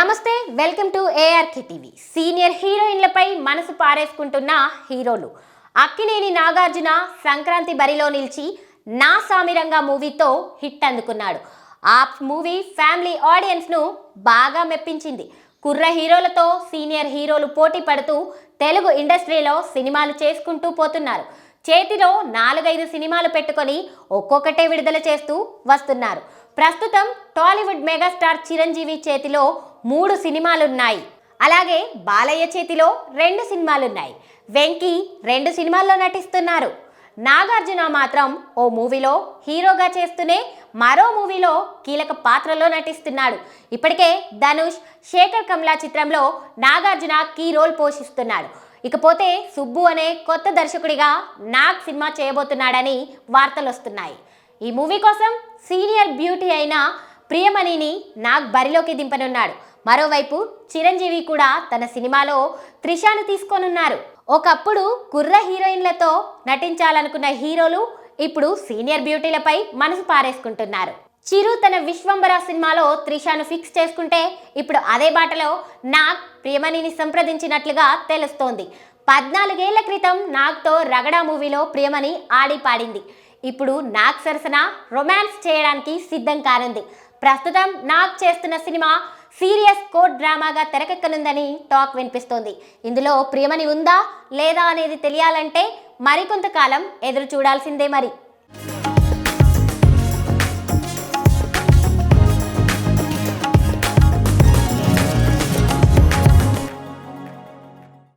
నమస్తే, welcome to ARK TV. Senior హీరోయిన్లపై మనసు పారేసుకుంటున్న హీరోలు. అక్కినేని నాగార్జున సంక్రాంతి బరిలో నిలిచి నా సామిరంగా మూవీతో హిట్ అందుకున్నాడు. ఆ మూవీ ఫ్యామిలీ ఆడియన్స్ను బాగా మెప్పించింది. కుర్ర హీరోలతో సీనియర్ హీరోలు పోటీ పడుతూ తెలుగు ఇండస్ట్రీలో సినిమాలు చేసుకుంటూ పోతున్నారు. చేతిలో 4-5 సినిమాలు పెట్టుకొని ఒక్కొక్కటే విడుదల చేస్తూ వస్తున్నారు. ప్రస్తుతం టాలీవుడ్ మెగాస్టార్ చిరంజీవి చేతిలో 3 సినిమాలున్నాయి. అలాగే బాలయ్య చేతిలో 2 సినిమాలున్నాయి. వెంకీ 2 సినిమాల్లో నటిస్తున్నారు. నాగార్జున మాత్రం ఓ మూవీలో హీరోగా చేస్తూనే మరో మూవీలో కీలక పాత్రలో నటిస్తున్నాడు. ఇప్పటికే ధనుష్, శేఖర్ కమ్లా చిత్రంలో నాగార్జున కీ రోల్ పోషిస్తున్నాడు. ఇకపోతే సుబ్బు అనే కొత్త దర్శకుడిగా నాగ్ సినిమా చేయబోతున్నాడని వార్తలు వస్తున్నాయి. ఈ మూవీ కోసం సీనియర్ బ్యూటీ అయిన ప్రియమణిని నాగ్ బరిలోకి దింపనున్నాడు. మరోవైపు చిరంజీవి కూడా తన సినిమాలో త్రిషాను తీసుకోనున్నారు. ఒకప్పుడు కుర్ర హీరోయిన్లతో నటించాలనుకున్న హీరోలు ఇప్పుడు సీనియర్ బ్యూటీలపై మనసు పారేసుకుంటున్నారు. చిరు తన విశ్వంబర సినిమాలో త్రిషాను ఫిక్స్ చేసుకుంటే ఇప్పుడు అదే బాటలో నాగ్ ప్రియమణిని సంప్రదించినట్లుగా తెలుస్తోంది. 14 ఏళ్ల క్రితం నాగ్తో రగడా మూవీలో ప్రియమణి ఆడి పాడింది. ఇప్పుడు నాగ్ సరసన రొమాన్స్ చేయడానికి సిద్ధం కానుంది. ప్రస్తుతం నాగ్ చేస్తున్న సినిమా సీరియస్ కోర్ట్ డ్రామాగా తెరకెక్కనుందని టాక్ వినిపిస్తోంది. ఇందులో ప్రియమణి ఉందా లేదా అనేది తెలియాలంటే మరికొంతకాలం ఎదురు చూడాల్సిందే మరి.